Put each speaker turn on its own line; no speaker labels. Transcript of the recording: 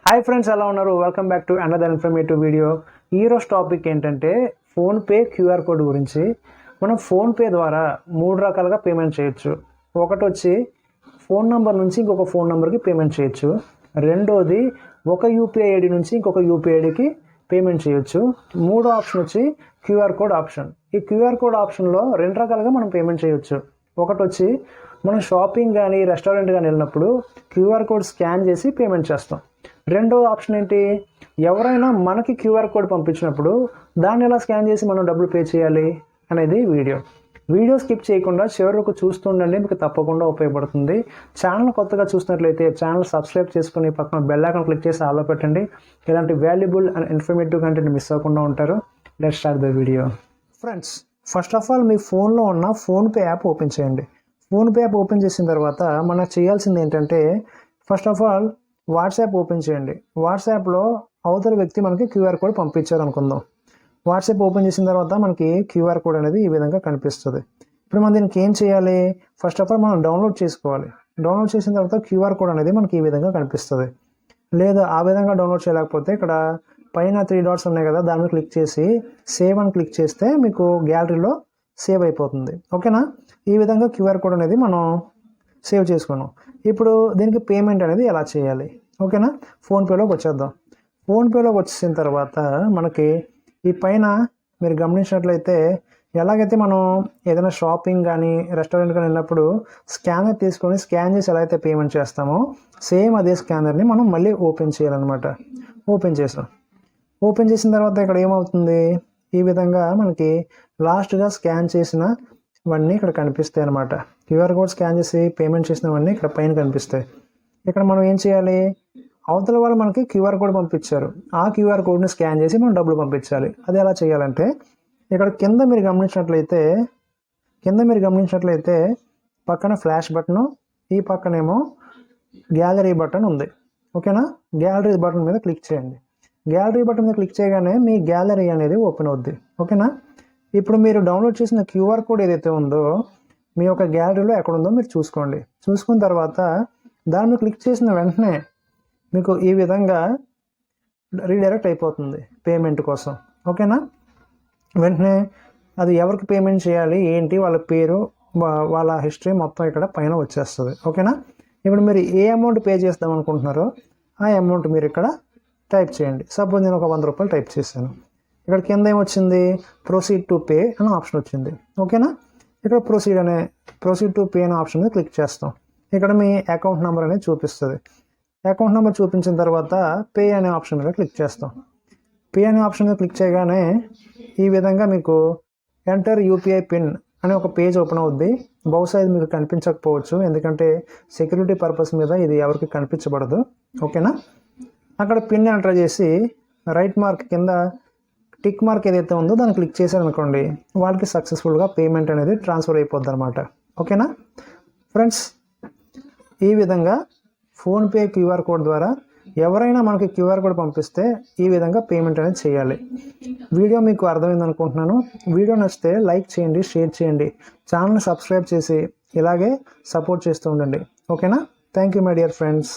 Hi friends, ఎలా ఉన్నారు? Welcome back to another informative video. ఈరోజు టాపిక్ ఏంటంటే ఫోన్పే క్యూఆర్ కోడ్ గురించి. మనం ఫోన్పే ద్వారా 3 రకాలుగా పేమెంట్ చేయొచ్చు. ఒకటి వచ్చి ఫోన్ నెంబర్ నుంచి ఇంకొక ఫోన్ నెంబర్కి పేమెంట్ చేయొచ్చు. రెండోది ఒక యూపీఐ ఐడి నుంచి ఇంకొక యూపీఐ ఐడికి పేమెంట్ చేయొచ్చు. మూడో ఆప్షన్ వచ్చి క్యూఆర్ కోడ్ ఆప్షన్. ఈ క్యూఆర్ కోడ్ ఆప్షన్లో 2 రకాలుగా మనం పేమెంట్ చేయొచ్చు. ఒకటి వచ్చి మనం షాపింగ్ కానీ రెస్టారెంట్ కానీ వెళ్ళినప్పుడు క్యూఆర్ కోడ్ స్కాన్ చేసి పేమెంట్ చేస్తాం. రెండో ఆప్షన్ ఏంటి, ఎవరైనా మనకి క్యూఆర్ కోడ్ పంపించినప్పుడు దాన్ని ఎలా స్కాన్ చేసి మనం డబ్బులు పే చేయాలి అనేది వీడియో స్కిప్ చేయకుండా చివరకు చూస్తుండండి, మీకు తప్పకుండా ఉపయోగపడుతుంది. ఛానల్ కొత్తగా చూసినట్లయితే ఛానల్ సబ్స్క్రైబ్ చేసుకుని పక్కన బెల్ ఐకాన్ క్లిక్ చేసి ఆల్లో పెట్టండి. ఇలాంటి valuable and informative content miss అవ్వకుండా ఉంటారు. Let's start the video. Friends, first of all మీ ఫోన్లో ఉన్న ఫోన్పే యాప్ ఓపెన్ చేయండి. ఫోన్పే యాప్ ఓపెన్ చేసిన తర్వాత మనం చేయాల్సింది ఏంటంటే, first of all WhatsApp open చేయండి. వాట్సాప్లో అవతల వ్యక్తి మనకి క్యూఆర్ కోడ్ పంపించారు అనుకుందాం. వాట్సాప్ ఓపెన్ చేసిన తర్వాత మనకి క్యూఆర్ కోడ్ అనేది ఈ విధంగా కనిపిస్తుంది. ఇప్పుడు మనం దీనికి ఏం చేయాలి, ఫస్ట్ ఆఫ్ ఆల్ మనం డౌన్లోడ్ చేసుకోవాలి. డౌన్లోడ్ చేసిన తర్వాత క్యూఆర్ కోడ్ అనేది మనకి ఈ విధంగా కనిపిస్తుంది. లేదా ఆ విధంగా డౌన్లోడ్ చేయలేకపోతే ఇక్కడ పైన 3 డాట్స్ ఉన్నాయి కదా, దాన్ని క్లిక్ చేసి సేవ్ అని క్లిక్ చేస్తే మీకు గ్యాలరీలో సేవ్ అయిపోతుంది. ఓకేనా? ఈ విధంగా క్యూఆర్ కోడ్ అనేది మనం సేవ్ చేసుకున్నాం. ఇప్పుడు దీనికి పేమెంట్ అనేది ఎలా చేయాలి, ఓకేనా? ఫోన్పేలోకి వచ్చేద్దాం. ఫోన్పేలోకి వచ్చేసిన తర్వాత మనకి ఈ పైన మీరు గమనించినట్లయితే, ఎలాగైతే మనం ఏదైనా షాపింగ్ కానీ రెస్టారెంట్ కానీ వెళ్ళినప్పుడు స్కానర్ తీసుకొని స్కాన్ చేసి ఎలా అయితే పేమెంట్ చేస్తామో, సేమ్ అదే స్కానర్ని మనం మళ్ళీ ఓపెన్ చేయాలన్నమాట. ఓపెన్ చేసిన తర్వాత ఇక్కడ ఏమవుతుంది, ఈ విధంగా మనకి లాస్ట్గా స్కాన్ చేసినవన్నీ ఇక్కడ కనిపిస్తాయి అన్నమాట. క్యూఆర్ కోడ్ స్కాన్ చేసి పేమెంట్ చేసినవన్నీ ఇక్కడ పైన కనిపిస్తాయి. ఇక్కడ మనం ఏం చేయాలి, అవతల వాళ్ళు మనకి క్యూఆర్ కోడ్ పంపించారు, ఆ క్యూఆర్ కోడ్ని స్కాన్ చేసి మనం డబ్బులు పంపించాలి. అది ఎలా చేయాలంటే, ఇక్కడ కింద మీరు గమనించినట్లయితే పక్కన ఫ్లాష్ బటను, ఈ పక్కనేమో గ్యాలరీ బటన్ ఉంది. ఓకేనా? గ్యాలరీ బటన్ మీద క్లిక్ చేయండి. గ్యాలరీ బటన్ మీద క్లిక్ చేయగానే మీ గ్యాలరీ అనేది ఓపెన్ అవుద్ది. ఓకేనా? ఇప్పుడు మీరు డౌన్లోడ్ చేసిన క్యూఆర్ కోడ్ ఏదైతే ఉందో మీ యొక్క గ్యాలరీలో ఎక్కడుందో మీరు చూసుకోండి. చూసుకున్న తర్వాత దాని మీద క్లిక్ చేసిన వెంటనే మీకు ఈ విధంగా రీడైరెక్ట్ అయిపోతుంది పేమెంట్ కోసం. ఓకేనా? వెంటనే అది ఎవరికి పేమెంట్ చేయాలి ఏంటి, వాళ్ళ పేరు, వాళ్ళ హిస్టరీ మొత్తం ఇక్కడ పైన వచ్చేస్తుంది. ఓకేనా? ఇప్పుడు మీరు ఏ అమౌంట్ పే చేద్దాం అనుకుంటున్నారో ఆ అమౌంట్ మీరు ఇక్కడ టైప్ చేయండి. సపోజ్ నేను ఒక 100 రూపాయలు టైప్ చేశాను. ఇక్కడ కింద ఏమొచ్చింది, ప్రొసీడ్ టు పే అనే ఆప్షన్ వచ్చింది. ఓకేనా? ఇక్కడ ప్రొసీడ్ టు పే అనే ఆప్షన్ మీద క్లిక్ చేస్తాం. ఇక్కడ మీ అకౌంట్ నెంబర్ అనేది చూపిస్తుంది. అకౌంట్ నెంబర్ చూపించిన తర్వాత పే అనే ఆప్షన్ మీద క్లిక్ చేస్తాం. పే అనే ఆప్షన్ మీద క్లిక్ చేయగానే ఈ విధంగా మీకు ఎంటర్ యూపీఐ పిన్ అనే ఒక పేజ్ ఓపెన్ అవుద్ది. బహుశా ఇది మీకు కనిపించకపోవచ్చు, ఎందుకంటే సెక్యూరిటీ పర్పస్ మీద ఇది ఎవరికి కనిపించబడదు. ఓకేనా? అక్కడ పిన్ ఎంటర్ చేసి రైట్ మార్క్ కింద టిక్ మార్క్ ఏదైతే ఉందో దాన్ని క్లిక్ చేశారనుకోండి, వాళ్ళకి సక్సెస్ఫుల్గా పేమెంట్ అనేది ట్రాన్స్ఫర్ అయిపోద్ది అనమాట. ఓకేనా ఫ్రెండ్స్? ఈ విధంగా ఫోన్పే క్యూఆర్ కోడ్ ద్వారా ఎవరైనా మనకి క్యూఆర్ కోడ్ పంపిస్తే ఈ విధంగా పేమెంట్ అనేది చేయాలి. వీడియో మీకు అర్థమైంది అనుకుంటున్నాను. వీడియో నచ్చితే లైక్ చేయండి, షేర్ చేయండి, ఛానల్ని సబ్స్క్రైబ్ చేసి ఇలాగే సపోర్ట్ చేస్తూ ఉండండి. ఓకేనా? Thank you my dear friends.